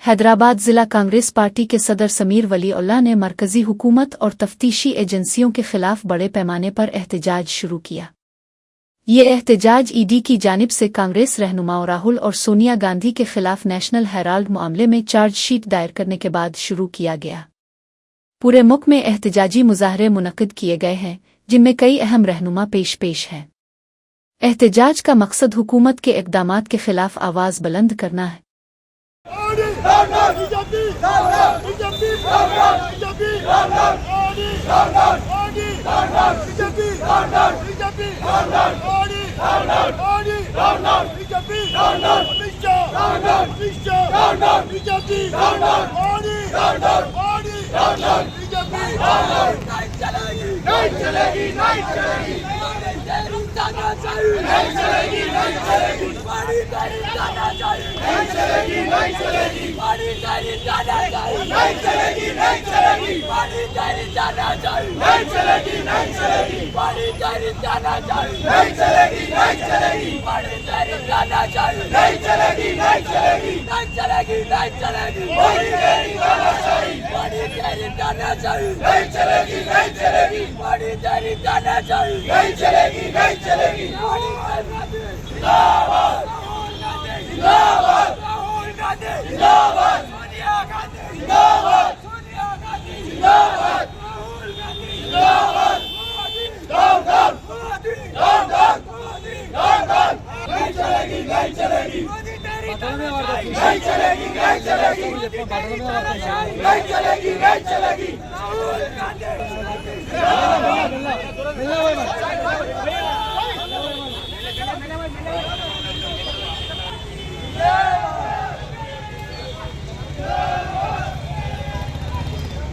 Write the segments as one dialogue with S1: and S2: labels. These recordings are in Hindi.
S1: हैदराबाद जिला कांग्रेस पार्टी के सदर समीर वलीउल्लाह ने मरकजी हुकूमत और तफ्तीशी एजेंसियों के खिलाफ बड़े पैमाने पर एहतजाज शुरू किया। ये एहतजाज ईडी की जानिब से कांग्रेस रहनुमाओं राहुल और सोनिया गांधी के खिलाफ नेशनल हेराल्ड मामले में चार्जशीट दायर करने के बाद शुरू किया गया। पूरे मुल्क में एहतजाजी मुजाहरे मुनक्किद किए गए हैं, जिनमें कई अहम रहनुमा पेश हैं। एहतजाज का मकसद हुकूमत के इक़दामात के खिलाफ आवाज़ बुलंद करना है।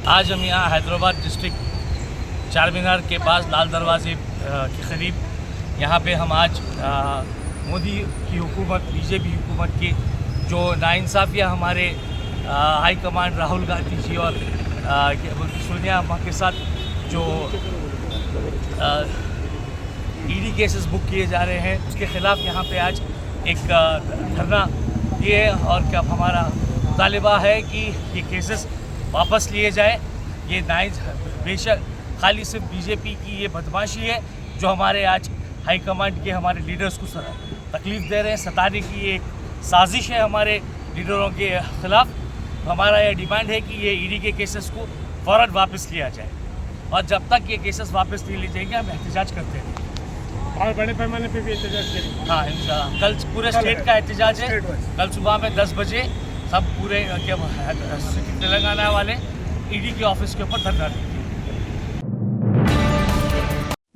S2: आज हम यहाँ हैदराबाद डिस्ट्रिक्ट चार मीनार के पास लाल दरवाजे के करीब यहाँ पे हम आज मोदी की हुकूमत, बीजेपी हुकूमत की जो नाइंसाफ़ियाँ हमारे हाई कमांड राहुल गांधी जी और सोनिया अम्मा के साथ जो ईडी केसेस बुक किए जा रहे हैं, उसके ख़िलाफ़ यहाँ पे आज एक धरना ये है और क्या हमारा मुतालिबा है कि ये केसेस वापस लिए जाए। ये बेशक खाली सिर्फ बीजेपी की ये बदमाशी है जो हमारे आज हाई कमांड के हमारे लीडर्स को तकलीफ़ दे रहे हैं, सताने की ये एक साजिश है हमारे लीडरों के ख़िलाफ़। हमारा ये डिमांड है कि ये ईडी के केसेस को फ़ौरन वापस लिया जाए और जब तक ये केसेस वापस नहीं लिए जाएंगे हम एहतजाज करते हैं
S3: और बड़े पैमाने पे भी एहतजाज करेंगे।
S2: हाँ, इंशाअल्लाह कल पूरे स्टेट का एहतजाज है। कल सुबह में 10 बजे सब पूरे तेलंगाना वाले ईडी के ऑफिस के ऊपर धरना देंगे।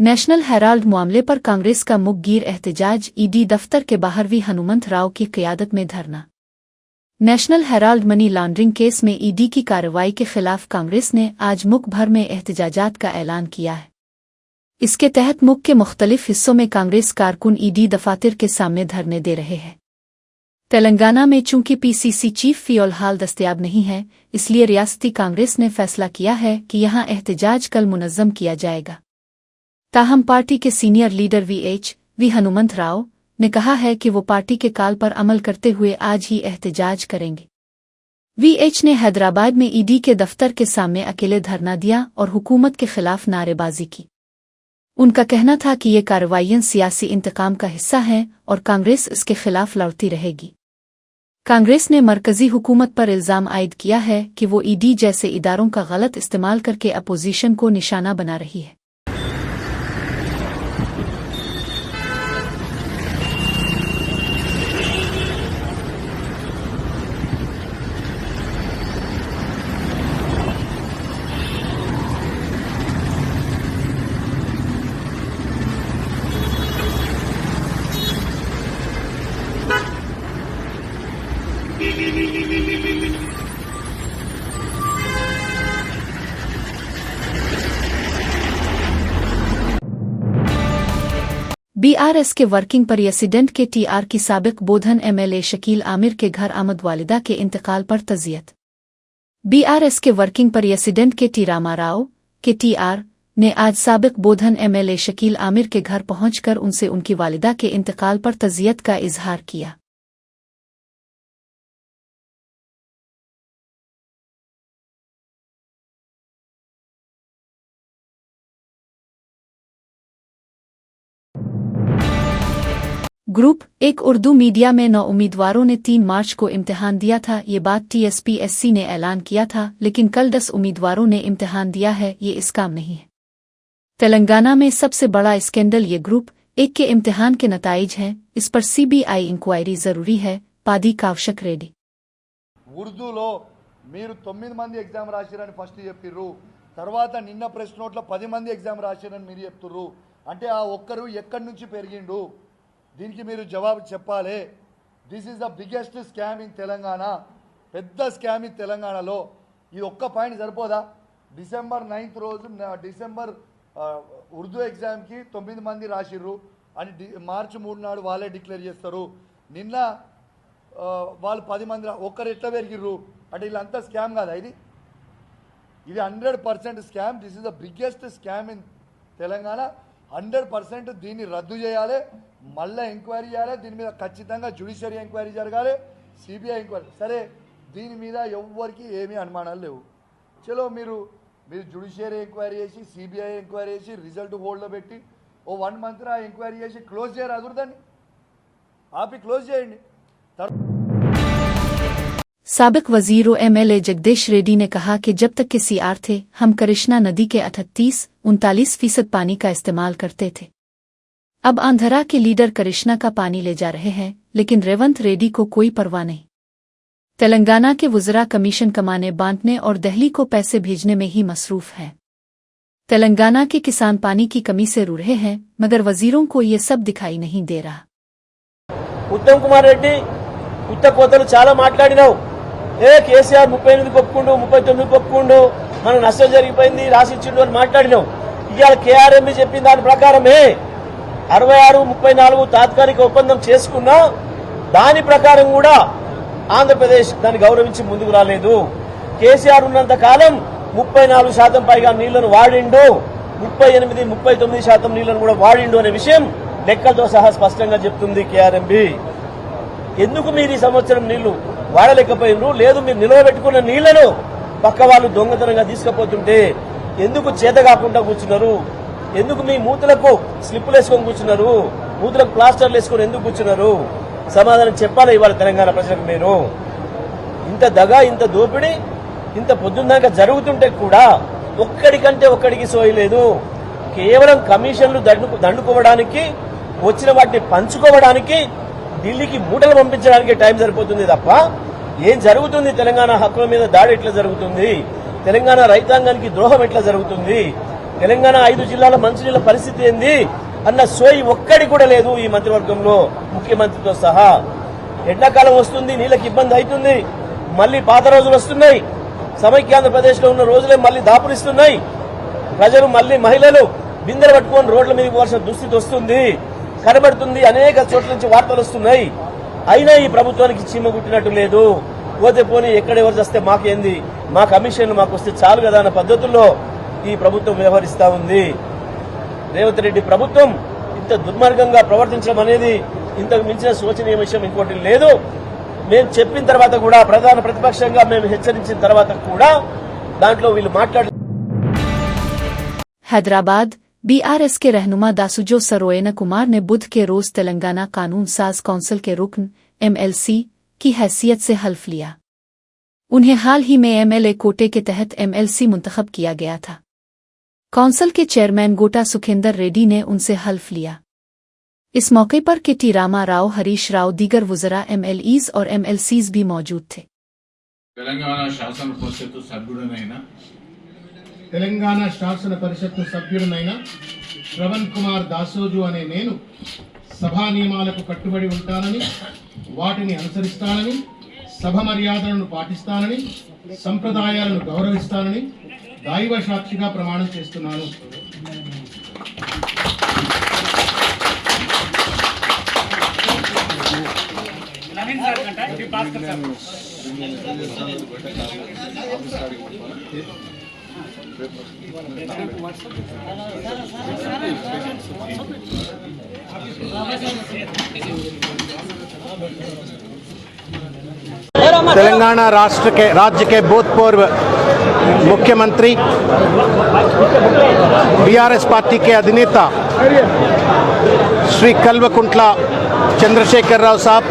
S1: नेशनल हेराल्ड मामले पर कांग्रेस का मुखगिर एहतजाज, ईडी दफ्तर के बाहर वी हनुमंत राव की क़ियादत में धरना। National Herald money laundering case में ईडी की कार्रवाई के खिलाफ कांग्रेस ने आज मुल्क भर में एहतजाजात का ऐलान किया है। इसके तहत मुल्क के मुख्तलिफ हिस्सों में कांग्रेस कारकुन ईडी दफातर के सामने धरने दे रहे हैं। तेलंगाना में चूंकि पीसीसी चीफ फ़िलहाल दस्तयाब नहीं है, इसलिए रियासती कांग्रेस ने फैसला किया है कि यहां एहतजाज कल मुनज़्ज़म किया जाएगा। ताहम पार्टी के senior leader V Hanumant Rao ने कहा है कि वो पार्टी के कॉल पर अमल करते हुए आज ही एहतजाज करेंगे। वीएच ने हैदराबाद में ईडी के दफ्तर के सामने अकेले धरना दिया और हुकूमत के खिलाफ नारेबाजी की। उनका कहना था कि ये कार्रवाइयां सियासी इंतकाम का हिस्सा हैं और कांग्रेस इसके खिलाफ लड़ती रहेगी। कांग्रेस ने मरकजी हुकूमत पर इल्ज़ाम आयद किया है कि वो ईडी जैसे इदारों का गलत इस्तेमाल करके अपोजिशन को निशाना बना रही है। बीआरएस के वर्किंग प्रेसिडेंट के टीआर की साबिक बोधन एमएलए शकील आमिर के घर आमद वालिदा के इंतकाल पर तज़ियत। बीआरएस के वर्किंग प्रेसिडेंट के टी रामाराव के टीआर ने आज साबिक बोधन एमएलए शकील आमिर के घर पहुंचकर उनसे उनकी वालिदा के इंतकाल पर तज़ियत का इजहार किया। ग्रुप एक उर्दू मीडिया में 9 उम्मीदवारों ने 3 मार्च को इम्तिहान दिया था। ये बात TSPSC ने ऐलान किया था, लेकिन कल 10 उम्मीदवारों ने इम्तिहान दिया है। ये इस काम नहीं है। तेलंगाना में सबसे बड़ा स्कैंडल ये ग्रुप एक के इम्तिहान के नताइज हैं। इस पर CBI इंक्वायरी जरूरी है। पादी कावशक रेड्डी
S4: ఉర్దూలో మీరు 9 మంది ఎగ్జామ్ రాసిరని ఫస్ట్ చెప్పిర్రు, తర్వాత నిన్న ప్రెస్ నోట్లో 10 మంది ఎగ్జామ్ రాసిరని మీరు చెప్తుర్రు. అంటే ఆ ఒక్కరు ఎక్కడి నుంచి పెరిగిండు? దీనికి మీరు జవాబు చెప్పాలి. This is the biggest scam in Telangana. పెద్ద స్కామ్ ఇన్ తెలంగాణలో. ఇది ఒక్క పాయింట్ సరిపోదా? డిసెంబర్ 9th రోజు డిసెంబర్ ఉర్దూ ఎగ్జామ్కి 9 మంది రాసిర్రు అని మార్చి 3 నాడు వాళ్ళే డిక్లేర్ చేస్తారు. నిన్న వాళ్ళు 10 మంది ఒక్కరు ఎట్లా పెరిగిర్రు అంటే వీళ్ళంతా స్కామ్ కాదా? ఇది 100% scam. This is the biggest scam in Telangana. 100% దీన్ని రద్దు చేయాలి, మళ్ళీ ఎంక్వైరీ చేయాలి. దీని మీద ఖచ్చితంగా జ్యుడిషియరీ ఎంక్వైరీ జరగాలి, CBI ఎంక్వైరీ. సరే, దీని మీద ఎవ్వరికి ఏమీ అనుమానాలు లేవు. చలో మీరు జ్యుడిషియరీ ఎంక్వైరీ చేసి CBI ఎంక్వైరీ చేసి రిజల్ట్ హోల్డ్లో పెట్టి ఓ 1 month ఎంక్వైరీ చేసి క్లోజ్ చేయరు. అదురుదాన్ని ఆపి క్లోజ్ చేయండి.
S1: साबिक वजीर और MLA जगदीश रेड्डी ने कहा कि जब तक के CR थे हम कृष्णा नदी के 38-39% पानी का इस्तेमाल करते थे। अब आंध्रा के लीडर कृष्णा का पानी ले जा रहे हैं, लेकिन रेवंत रेड्डी को कोई परवाह नहीं। तेलंगाना के वुज़रा कमीशन कमाने बांटने और दिल्ली को पैसे भेजने में ही मसरूफ हैं। तेलंगाना के किसान पानी की कमी से रू रहे हैं, मगर वजीरों को ये सब दिखाई नहीं दे रहा।
S5: उत्तम कुमार रेड्डी उत्तर कोतలు చాలా మాట్లాడినావు. కేసీఆర్ 38 ఒప్పుకుండు, 39 ఒప్పుకుండు, మనకు నష్టం జరిగిపోయింది, రాసిచ్చిండు అని మాట్లాడినావు. ఇవాళ KRMB చెప్పిన దాని ప్రకారమే 66-34 తాత్కాలిక ఒప్పందం చేసుకున్నా. దాని ప్రకారం కూడా ఆంధ్రప్రదేశ్ దాన్ని గౌరవించి ముందుకు రాలేదు. కేసీఆర్ ఉన్నంత కాలం 34% పైగా నీళ్లను వాడిండు, 38-39% నీళ్లను కూడా వాడిండు అనే విషయం లెక్కలతో సహా స్పష్టంగా చెప్తుంది KRMB. ఎందుకు మీరు ఈ సంవత్సరం నీళ్లు వాడలేకపోయినరు? లేదు, మీరు నిలవబెట్టుకున్న నీళ్లను పక్క వాళ్ళు దొంగతనంగా తీసుకుపోతుంటే ఎందుకు చేత కాకుండా కూర్చున్నారు? ఎందుకు మీ మూతులకు స్లిప్పులు వేసుకొని కూర్చున్నారు? మూతులకు ప్లాస్టర్లు వేసుకొని ఎందుకు కూర్చున్నారు? సమాధానం చెప్పాలి ఇవాళ తెలంగాణ ప్రజలకు. మీరు ఇంత దగా, ఇంత దోపిడీ ఇంత పొద్దున్నాక జరుగుతుంటే కూడా ఒక్కడికి సోయలేదు. కేవలం కమిషన్లు దండుకోవడానికి, వచ్చిన వాటిని పంచుకోవడానికి, ఢిల్లీకి మూటలు పంపించడానికి టైం సరిపోతుంది తప్ప ఏం జరుగుతుంది? తెలంగాణ హక్కుల మీద దాడి ఎట్లా జరుగుతుంది? తెలంగాణ రైతాంగానికి ద్రోహం ఎట్లా జరుగుతుంది? తెలంగాణ 5 జిల్లాల మంచినీళ్ల పరిస్థితి ఏంది అన్న సోయి ఒక్కడి కూడా లేదు ఈ మంత్రివర్గంలో, ముఖ్యమంత్రితో సహా. ఎండాకాలం వస్తుంది, నీళ్ళకి ఇబ్బంది అవుతుంది, మళ్లీ పాత రోజులు వస్తున్నాయి. సమైక్యాంధ్రప్రదేశ్ లో ఉన్న రోజులే మళ్లీ దాపురిస్తున్నాయి. ప్రజలు మళ్లీ మహిళలు బిందెలు పట్టుకొని రోడ్ల మీద పోవాల్సిన దుస్థితి వస్తుంది, కనబడుతుంది. అనేక చోట్ల నుంచి వార్తలు వస్తున్నాయి. అయినా ఈ ప్రభుత్వానికి చీమ గుట్టినట్టు లేదు. పోతే పోనీ ఎక్కడెవరు చేస్తే మాకేంది, మా కమిషన్ మాకు వస్తే చాలు కదా అన్న పద్ధతుల్లో ఈ ప్రభుత్వం వ్యవహరిస్తా ఉంది. రేవంత్ రెడ్డి ప్రభుత్వం ఇంత దుర్మార్గంగా ప్రవర్తించడం అనేది ఇంతకు మించిన శోచనీయ విషయం ఇంకోటి లేదు. మేము చెప్పిన తర్వాత కూడా, ప్రధాన ప్రతిపక్షంగా మేము హెచ్చరించిన తర్వాత కూడా దాంట్లో వీళ్ళు మాట్లాడు.
S1: हैदराबाद BRS के रहनुमा दासुजो सरोयन कुमार ने बुध के रोज तेलंगाना कानून साज काउंसिल के रुकन MLC की हैसियत से हल्फ लिया। उन्हें हाल ही में MLA कोटे के तहत MLC मुंतखब किया गया था। काउंसिल के चेयरमैन गोटा सुखेंदर रेड्डी ने उनसे हल्फ लिया। इस मौके पर KT रामा राव, हरीश राव, दीगर वुज़रा, MLEs और MLCs भी मौजूद थे।
S6: తెలంగాణ శాసన పరిషత్తు సభ్యుడినైన శ్రవణ్ కుమార్ దాసోజు అనే నేను సభా నియమాలకు కట్టుబడి ఉంటానని, వాటిని అనుసరిస్తానని, సభ మర్యాదలను పాటిస్తానని, సంప్రదాయాలను గౌరవిస్తానని దైవ సాక్షిగా ప్రమాణం చేస్తున్నాను.
S7: तेलंगाना राज्य के भूतपूर्व मुख्यमंत्री, BRS पार्टी के अधिनेता श्री कल्वकुंट्ला चंद्रशेखर राव साहब,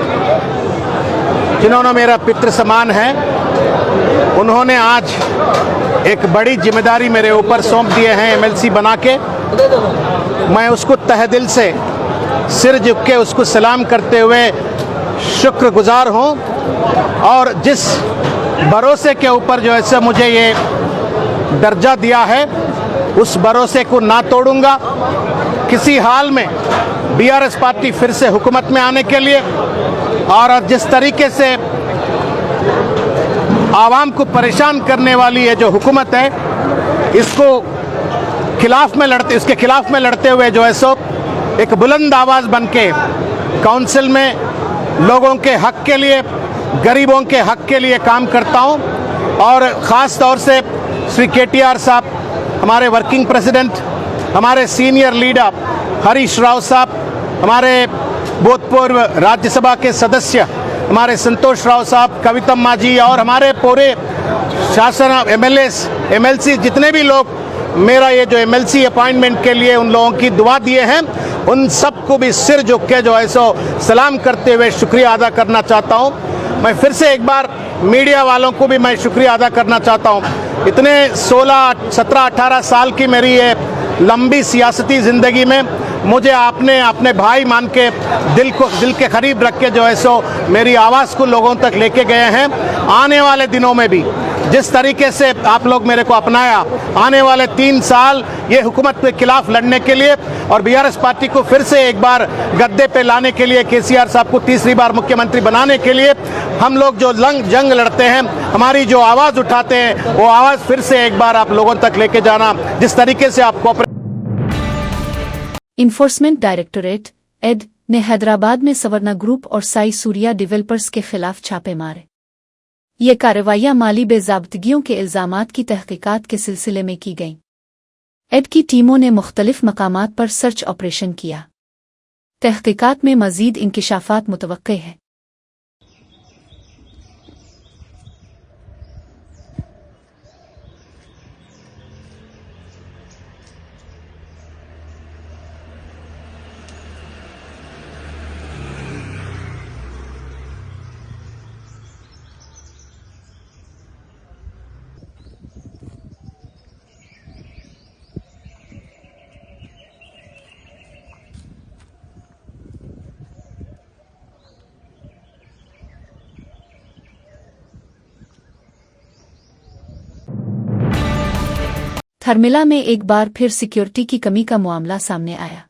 S7: जिन्होंने मेरा पितृ समान है, उन्होंने आज एक बड़ी जिम्मेदारी मेरे ऊपर सौंप दिए हैं एमएलसी बना के। मैं उसको तहे दिल से सिर झुक के उसको सलाम करते हुए शुक्रगुजार हूँ, और जिस भरोसे के ऊपर जो ऐसा मुझे ये दर्जा दिया है, उस भरोसे को ना तोड़ूंगा। किसी हाल में बीआरएस पार्टी फिर से हुकूमत में आने के लिए, और जिस तरीके से आवाम को परेशान करने वाली है जो हुकूमत है, इसके खिलाफ में लड़ते हुए जो है सो एक बुलंद आवाज़ बन के काउंसिल में लोगों के हक के लिए, गरीबों के हक के लिए काम करता हूं। और ख़ास तौर से श्री केटीआर साहब, हमारे वर्किंग प्रेसिडेंट, हमारे सीनियर लीडर हरीश राव साहब, हमारे भूतपूर्व राज्यसभा के सदस्य हमारे संतोष राव साहब, कवितम्मा जी, और हमारे पूरे शासन एमएलसी जितने भी लोग मेरा ये जो एमएलसी अपॉइंटमेंट के लिए उन लोगों की दुआ दिए हैं, उन सबको भी सिर झुक के जो है सो सलाम करते हुए शुक्रिया अदा करना चाहता हूँ। मैं फिर से एक बार मीडिया वालों को भी मैं शुक्रिया अदा करना चाहता हूँ। इतने 16, 17, 18 साल की मेरी ये लंबी सियासती ज़िंदगी में मुझे आपने अपने भाई मान के दिल के करीब रख के जो है सो मेरी आवाज़ को लोगों तक लेके गए हैं। आने वाले दिनों में भी जिस तरीके से आप लोग मेरे को अपनाया, आने वाले 3 साल ये हुकूमत के खिलाफ लड़ने के लिए और बीआरएस पार्टी को फिर से एक बार गद्दे पे लाने के लिए, केसीआर साहब को तीसरी बार मुख्यमंत्री बनाने के लिए हम लोग जो जंग लड़ते हैं, हमारी जो आवाज़ उठाते हैं, वो आवाज़ फिर से एक बार आप लोगों तक लेके जाना। जिस तरीके से आप
S1: इन्फोर्समेंट डायरेक्टोरेट एड ने हैदराबाद में सवर्णा ग्रुप और साई सूर्या डेवलपर्स के खिलाफ छापे मारे। ये कार्रवाइयां माली बेज़ाब्तगियों के इल्जामात की तहकीकात के सिलसिले में की गईं। एड की टीमों ने मुख्तलिफ मकामात पर सर्च ऑपरेशन किया। तहकीकात में मज़ीद इंकिशाफात मुतवक्के हैं। थर्मिला में एक बार फिर सिक्योरिटी की कमी का मामला सामने आया।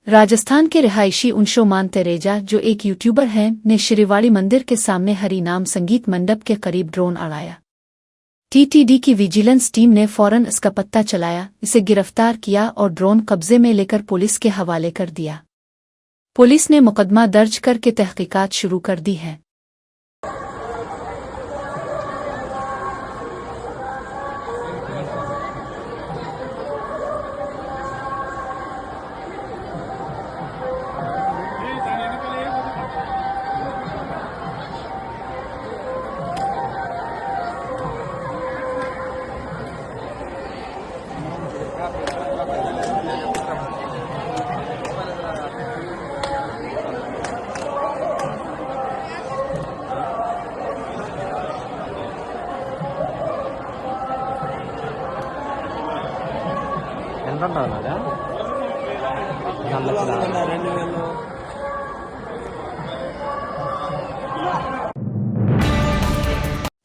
S1: राजस्थान के रिहायशी अंशुमान तेरेजा, जो एक यूट्यूबर हैं, ने श्रीवाड़ी मंदिर के सामने हरि नाम संगीत मंडप के करीब ड्रोन उड़ाया। टीटीडी की विजिलेंस टीम ने फौरन इसका पत्ता चलाया, इसे गिरफ्तार किया और ड्रोन कब्जे में लेकर पुलिस के हवाले कर दिया। पुलिस ने मुकदमा दर्ज करके तहकीकात शुरू कर दी है।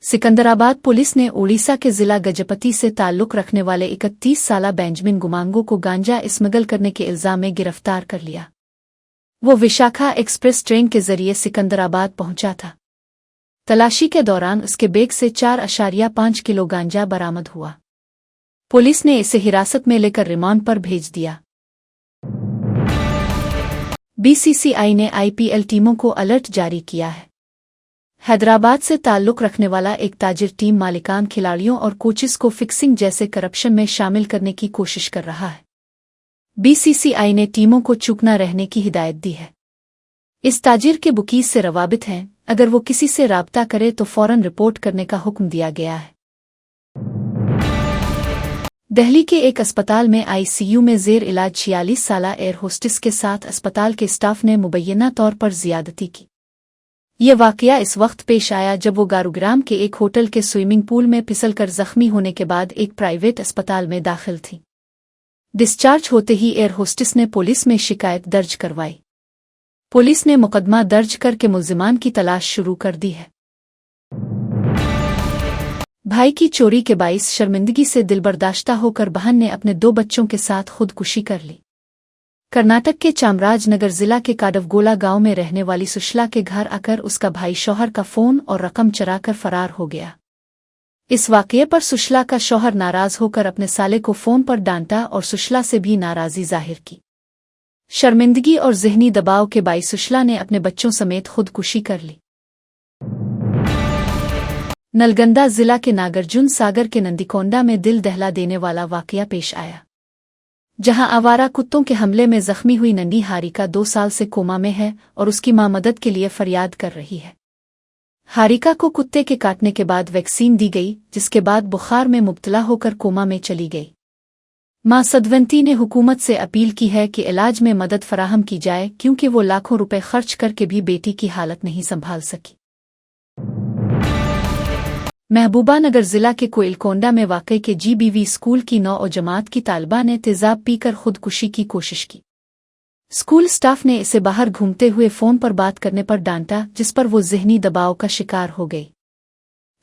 S1: सिकंदराबाद पुलिस ने ओडिशा के जिला गजपति से ताल्लुक रखने वाले 31 साला बेंजामिन गुमांगो को गांजा स्मगल करने के इल्जाम में गिरफ्तार कर लिया। वो विशाखा एक्सप्रेस ट्रेन के जरिए सिकंदराबाद पहुंचा था। तलाशी के दौरान उसके बैग से 4.5 किलो गांजा बरामद हुआ। पुलिस ने इसे हिरासत में लेकर रिमांड पर भेज दिया। बीसीसीआई ने आईपीएल टीमों को अलर्ट जारी किया है। हैदराबाद से ताल्लुक रखने वाला एक ताजिर टीम मालिकान खिलाड़ियों और कोचेस को फिक्सिंग जैसे करप्शन में शामिल करने की कोशिश कर रहा है। बीसीसीआई ने टीमों को चुप न रहने की हिदायत दी है। इस ताजिर के बुकीज से रवाबित हैं, अगर वो किसी से राब्ता करे तो फौरन रिपोर्ट करने का हुक्म दिया गया है। दिल्ली के एक अस्पताल में आईसीयू में जेर इलाज 46 साला एयर होस्टेस के साथ अस्पताल के स्टाफ ने मुबैना तौर पर ज्यादती की। ये वाकया इस वक्त पेश आया जब वो गुरुग्राम के एक होटल के स्विमिंग पूल में फिसलकर जख्मी होने के बाद एक प्राइवेट अस्पताल में दाखिल थी। डिस्चार्ज होते ही एयर होस्टेस ने पुलिस में शिकायत दर्ज करवाई। पुलिस ने मुकदमा दर्ज करके मुल्जिमान की तलाश शुरू कर दी है। भाई की चोरी के बाइस शर्मिंदगी से दिलबर्दाश्ता होकर बहन ने अपने 2 बच्चों के साथ खुदकुशी कर ली। कर्नाटक के चामराजनगर जिला के काडवगोला गांव में रहने वाली सुशीला के घर आकर उसका भाई शौहर का फोन और रकम चराकर फरार हो गया। इस वाकये पर सुशीला का शौहर नाराज होकर अपने साले को फोन पर डांटा और सुशीला से भी नाराजगी जाहिर की। शर्मिंदगी और ज़हनी दबाव के बाइस सुशीला ने अपने बच्चों समेत खुदकुशी कर ली। नलगंदा जिला के नागार्जुन सागर के नंदीकोंडा में दिल दहला देने वाला वाकया पेश आया, जहां आवारा कुत्तों के हमले में जख्मी हुई नन्ही हारिका 2 साल से कोमा में है और उसकी मां मदद के लिए फरियाद कर रही है। हारिका को कुत्ते के काटने के बाद वैक्सीन दी गई, जिसके बाद बुखार में मुब्तला होकर कोमा में चली गई। मां सदवंती ने हुकूमत से अपील की है कि इलाज में मदद फराहम की जाए, क्योंकि वो लाखों रुपए खर्च करके भी बेटी की हालत नहीं संभाल सकी। महबूबा नगर जिला के कोइलकोंडा में वाक़ई के जीबीवी स्कूल की 9 जमात की तालिबा ने तेजाब पीकर खुदकुशी की कोशिश की। स्कूल स्टाफ ने इसे बाहर घूमते हुए फ़ोन पर बात करने पर डांटा, जिस पर वो ज़हनी दबाव का शिकार हो गई।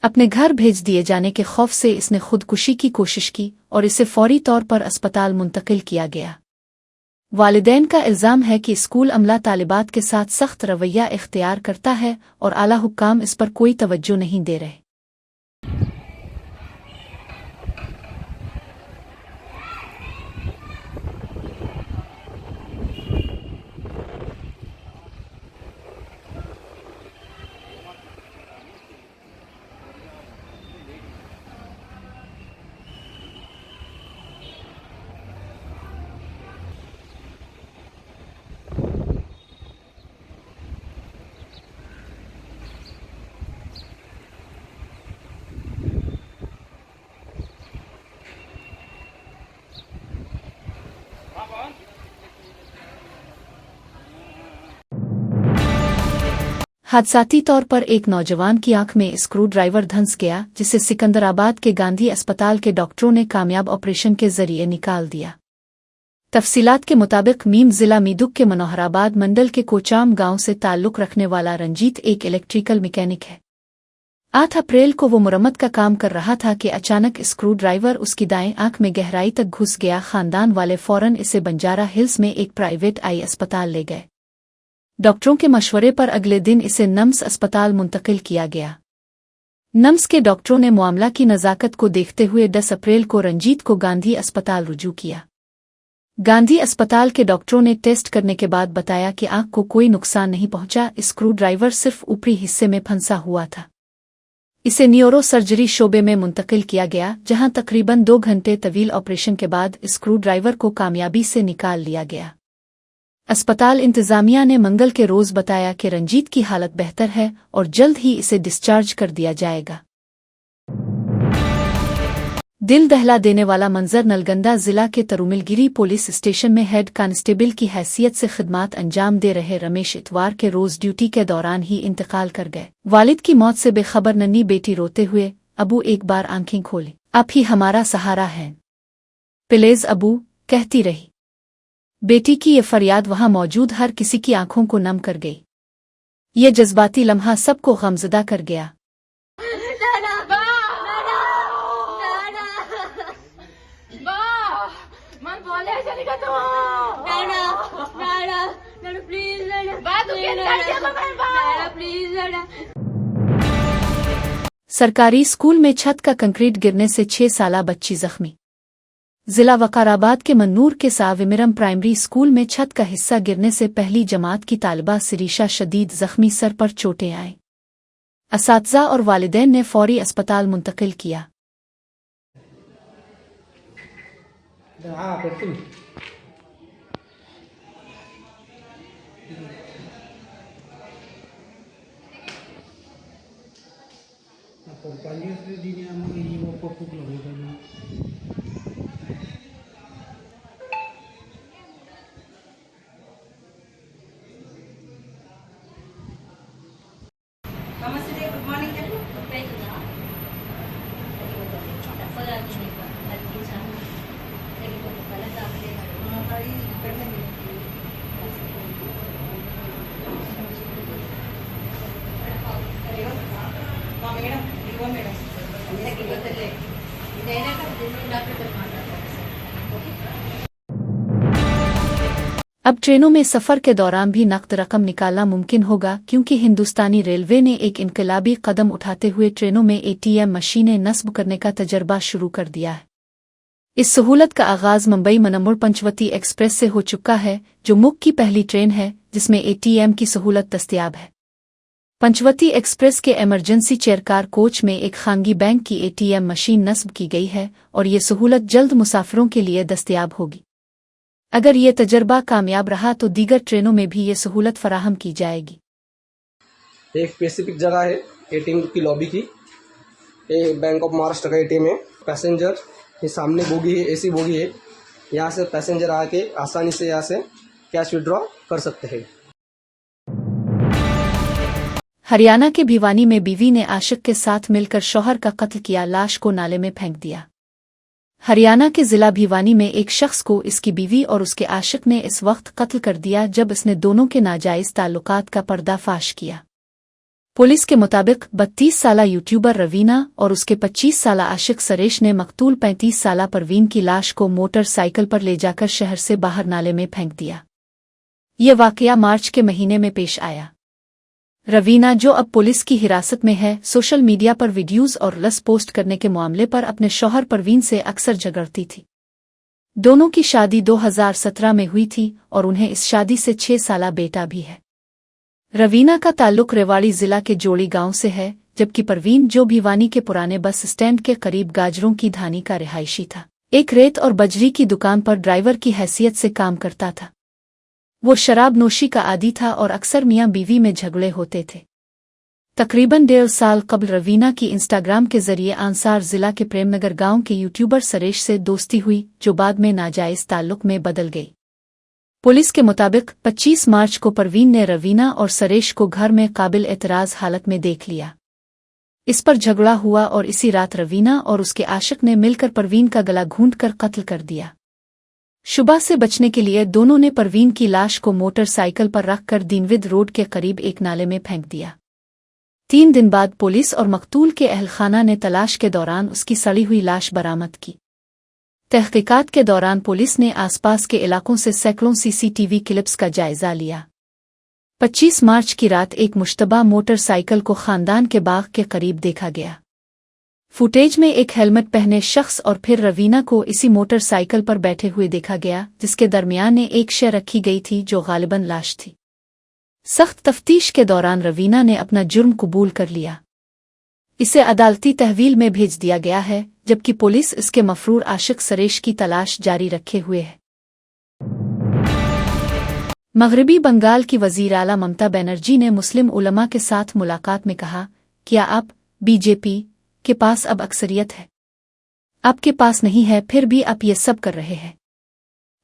S1: अपने घर भेज दिए जाने के खौफ से इसने खुदकुशी की कोशिश की और इसे फौरी तौर पर अस्पताल मुंतकिल किया गया। वालिदैन का इल्ज़ाम है कि स्कूल अमला तालिबात के साथ सख्त रवैया इख्तियार करता है और आला हुक्काम इस पर कोई तवज्जो नहीं दे रहे। हादसाती तौर पर एक नौजवान की आंख में स्क्रू ड्राइवर धंस गया, जिसे सिकंदराबाद के गांधी अस्पताल के डॉक्टरों ने कामयाब ऑपरेशन के जरिए निकाल दिया। तफसीलात के मुताबिक मीम जिला मीदुक के मनोहराबाद मंडल के कोचाम गांव से ताल्लुक रखने वाला रंजीत एक इलेक्ट्रिकल मैकेनिक है। 8 अप्रैल को वो मुरम्मत का काम कर रहा था कि अचानक स्क्रू ड्राइवर उसकी दाएं आंख में गहराई तक घुस गया। खानदान वाले फौरन इसे बंजारा हिल्स में एक प्राइवेट आई अस्पताल ले गए। डॉक्टरों के मशवरे पर अगले दिन इसे नम्स अस्पताल मुंतकिल किया गया। नम्स के डॉक्टरों ने मामला की नज़ाकत को देखते हुए 10 अप्रैल को रंजीत को गांधी अस्पताल रुजू किया। गांधी अस्पताल के डॉक्टरों ने टेस्ट करने के बाद बताया कि आंख को कोई नुकसान नहीं पहुंचा, स्क्रू ड्राइवर सिर्फ ऊपरी हिस्से में फंसा हुआ था। इसे न्यूरो सर्जरी शोबे में मुंतकिल किया गया, जहां तकरीबन 2 घंटे तवील ऑपरेशन के बाद स्क्रू ड्राइवर को कामयाबी से निकाल लिया गया। अस्पताल इंतजामिया ने मंगल के रोज बताया कि रंजीत की हालत बेहतर है और जल्द ही इसे डिस्चार्ज कर दिया जाएगा। दिल दहला देने वाला मंजर नलगंदा जिला के तरुमिलगिरी पुलिस स्टेशन में हेड कांस्टेबल की हैसियत से खिदमात अंजाम दे रहे रमेश इतवार के रोज ड्यूटी के दौरान ही इंतकाल कर गए। वालिद की मौत से बेखबर नन्ही बेटी रोते हुए, अबू एक बार आंखें खोले, आप ही हमारा सहारा हैं, प्लीज अबू, कहती रही। बेटी की ये फरियाद वहां मौजूद हर किसी की आंखों को नम कर गई। ये जज्बाती लम्हा सबको गमज़दा कर गया। सरकारी स्कूल में छत का कंक्रीट गिरने से 6 साला बच्ची जख्मी। जिला वकाराबाद के मन्नूर के साविमिरम प्राइमरी स्कूल में छत का हिस्सा गिरने से पहली जमात की तालिबा सिरीशा शदीद जख्मी, सर पर चोटें आईं। असातिज़ा और वालिदैन ने फौरी अस्पताल मुंतकिल किया।
S3: Por cualquier día,
S1: अब ट्रेनों में सफ़र के दौरान भी नकद रकम निकालना मुमकिन होगा, क्योंकि हिंदुस्तानी रेलवे ने एक इनकलाबी कदम उठाते हुए ट्रेनों में ATM मशीनें नस्ब करने का तजर्बा शुरू कर दिया है। इस सहूलत का आगाज़ मुंबई मनम्मुर पंचवती एक्सप्रेस से हो चुका है, जो मुल्क की पहली ट्रेन है जिसमें ATM की सहूलत दस्तयाब है। पंचवती एक्सप्रेस के इमरजेंसी चेयरकार कोच में एक खानगी बैंक की ATM मशीन नस्ब की गई है और ये सहूलत जल्द मुसाफिरों के लिए दस्तयाब होगी। अगर ये तजर्बा कामयाब रहा तो दीगर ट्रेनों में भी ये सहूलत फराहम की जाएगी।
S8: एक स्पेसिफिक जगह है ATM की लॉबी की, ये बैंक ऑफ महाराष्ट्र का ATM है। पैसेंजर ये सामने बोगी है, AC बोगी है, यहाँ से पैसेंजर आके आसानी से यहाँ से कैश विड्रॉ कर सकते हैं।
S1: हरियाणा के भिवानी में बीवी ने आशिक के साथ मिलकर शौहर का कत्ल किया, लाश को नाले में फेंक दिया। हरियाणा के जिला भिवानी में एक शख्स को इसकी बीवी और उसके आशिक ने इस वक्त कत्ल कर दिया जब इसने दोनों के नाजायज ताल्लुकात का पर्दाफाश किया। पुलिस के मुताबिक 32 साला यूट्यूबर रवीना और उसके 25 साला आशिक सरेश ने मकतूल 35 साला परवीन की लाश को मोटरसाइकिल पर ले जाकर शहर से बाहर नाले में फेंक दिया। ये वाकया मार्च के महीने में पेश आया। रवीना, जो अब पुलिस की हिरासत में है, सोशल मीडिया पर वीडियोज़ और रील्स पोस्ट करने के मामले पर अपने शौहर परवीन से अक्सर झगड़ती थी। दोनों की शादी 2017 में हुई थी और उन्हें इस शादी से 6 साला बेटा भी है। रवीना का ताल्लुक रेवाड़ी जिला के जोड़ी गांव से है, जबकि परवीन, जो भिवानी के पुराने बस स्टैंड के करीब गाजरों की धानी का रिहायशी था, एक रेत और बजरी की दुकान पर ड्राइवर की हैसियत से काम करता था। वो शराब नोशी का आदी था और अक्सर मियां बीवी में झगड़े होते थे। तकरीबन 1.5 साल कबल रवीना की इंस्टाग्राम के जरिए आंसार जिला के प्रेमनगर गांव के यूट्यूबर सरेश से दोस्ती हुई, जो बाद में नाजायज ताल्लुक में बदल गई। पुलिस के मुताबिक 25 मार्च को परवीन ने रवीना और सरेश को घर में काबिल एतराज़ हालत में देख लिया। इस पर झगड़ा हुआ और इसी रात रवीना और उसके आशिक ने मिलकर परवीन का गला घूंटकर कत्ल कर दिया। शुबा से बचने के लिए दोनों ने परवीन की लाश को मोटरसाइकिल पर रखकर दीनविद रोड के करीब एक नाले में फेंक दिया। 3 दिन बाद पुलिस और मकतूल के अहलखाना ने तलाश के दौरान उसकी सड़ी हुई लाश बरामद की। तहकीकात के दौरान पुलिस ने आसपास के इलाकों से सैकड़ों CCTV क्लिप्स का जायजा लिया। 25 मार्च की रात एक मुश्तबा मोटरसाइकिल को खानदान के बाग के करीब देखा गया। फुटेज में एक हेलमेट पहने शख्स और फिर रवीना को इसी मोटरसाइकिल पर बैठे हुए देखा गया, जिसके दरमियान एक शय रखी गई थी जो गालिबन लाश थी। सख्त तफ्तीश के दौरान रवीना ने अपना जुर्म कबूल कर लिया। इसे अदालती तहवील में भेज दिया गया है, जबकि पुलिस इसके मफरूर आशिक सरेश की तलाश जारी रखे हुए है। मगरबी बंगाल की वज़ीर आला ममता बनर्जी ने मुस्लिम उलमा के साथ मुलाकात में कहा, क्या आप BJP के पास अब अक्सरियत है? आपके पास नहीं है, फिर भी आप ये सब कर रहे हैं।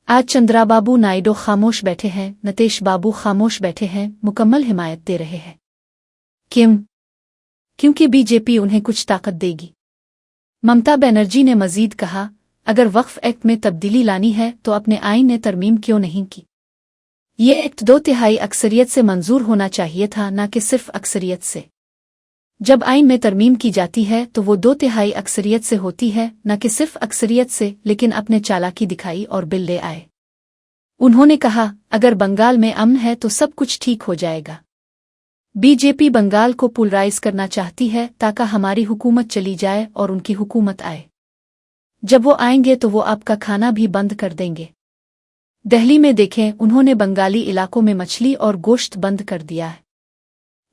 S1: आज चंद्राबाबू नायडू खामोश बैठे हैं, नितीश बाबू खामोश बैठे हैं, मुकम्मल हिमायत दे रहे हैं। क्यों? क्योंकि BJP उन्हें कुछ ताकत देगी। ममता बनर्जी ने मजीद कहा, अगर वक्फ एक्ट में तब्दीली लानी है तो अपने आईन ने तरमीम क्यों नहीं की? ये एक्ट 2/3 अक्सरियत से मंजूर होना चाहिए था, न कि सिर्फ अक्सरियत से। जब आइन में तरमीम की जाती है तो वो 2/3 अक्सरियत से होती है, न कि सिर्फ अक्सरियत से। लेकिन अपने चालाकी दिखाई और बिल ले आए। उन्होंने कहा, अगर बंगाल में अमन है तो सब कुछ ठीक हो जाएगा। BJP बंगाल को पोलराइज करना चाहती है ताकि हमारी हुकूमत चली जाए और उनकी हुकूमत आए। जब वो आएंगे तो वो आपका खाना भी बंद कर देंगे। दिल्ली में देखें, उन्होंने बंगाली इलाकों में मछली और गोश्त बंद कर दिया है।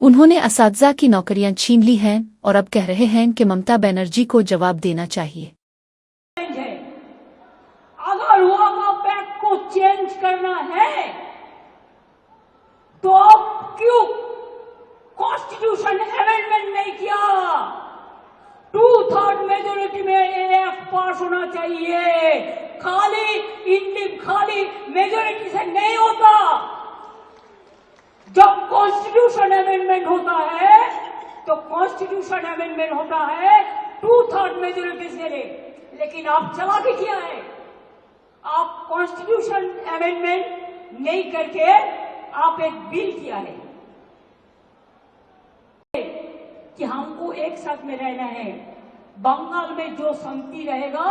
S1: उन्होंने असातिज़ा की नौकरियां छीन ली हैं और अब कह रहे हैं कि ममता बनर्जी को जवाब देना चाहिए।
S9: अगर वोगा पैक्ट को चेंज करना है तो अब क्यों कॉन्स्टिट्यूशन अमेंडमेंट नहीं किया? 2/3 मेजोरिटी में एक्ट पास होना चाहिए। खाली मेजोरिटी से नहीं होता। जब कॉन्स्टिट्यूशन अमेंडमेंट होता है तो कॉन्स्टिट्यूशन अमेंडमेंट होता है 2/3 मेजोरिटी से। लेकिन आप चालाकी किया है, आप कॉन्स्टिट्यूशन अमेंडमेंट नहीं करके आप एक बिल किया है कि हमको एक साथ में रहना है। बंगाल में जो शांति रहेगा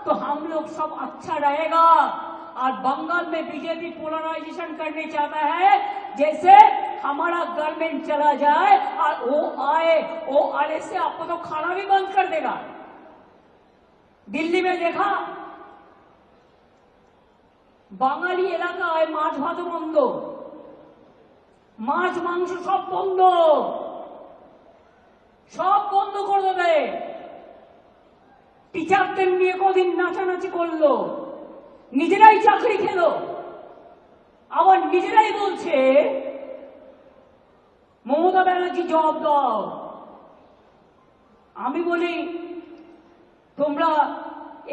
S9: तो हम लोग सब अच्छा रहेगा। और बंगाल में बीजेपी पोलराइजेशन करने चाहता है, जैसे हमारा गवर्नमेंट चला जाए और वो आने से आपको तो खाना भी बंद कर देगा। दिल्ली में देखा, বাঙালি এলাকায় মাছ ভাত বন্ধ, মাছ মাংস সব বন্ধ, সব বন্ধ করে দেবে। টিচারদের নিয়ে কদিন নাচানাচি করলো, নিজেরাই চাকরি খেলো, আবার নিজেরাই বলছে মমতা ব্যানার্জি জবাব দাও। আমি বলি তোমরা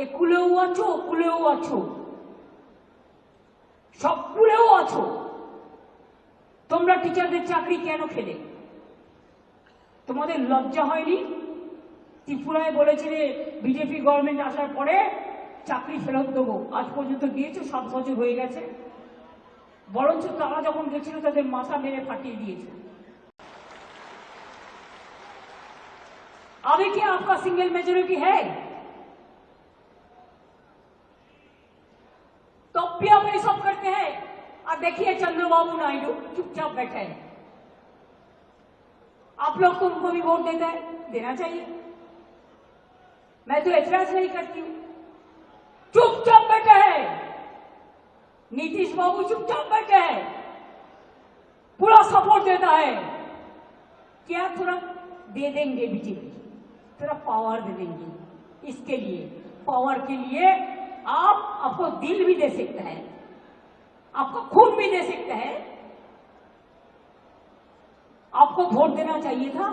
S9: একুলেও আছো, কুলেও আছো, সব কুলেও আছো, তোমরা টিচারদের চাকরি কেন খেলে? তোমাদের লজ্জা হয়নি? ত্রিপুরায় বলেছিলে বিজেপি গভর্নমেন্ট আসার পরে চাকরি ফেরত দেবো, আজ পর্যন্ত দিয়েছে, 7 বছর হয়ে গেছে। বরঞ্চ তারা যখন গেছিল তাদের মাথা মেরে ফাটিয়ে দিয়েছে। अभी क्या आपका सिंगल मेजोरिटी है? तो भी आप ये सब करते हैं। और देखिए चंद्रबाबू नायडू चुपचाप बैठे हैं। आप लोग तो उनको भी वोट देते हैं, देना चाहिए, मैं तो ऐतराज नहीं करती हूं। चुपचाप बैठे हैं, नीतीश बाबू चुपचाप बैठे हैं, पूरा सपोर्ट देता है। क्या थोड़ा दे देंगे बीजेपी, थोड़ा पावर दे देंगे। इसके लिए, पावर के लिए आपको दिल भी दे सकता है, आपको खून भी दे सकता है। आपको वोट देना चाहिए था।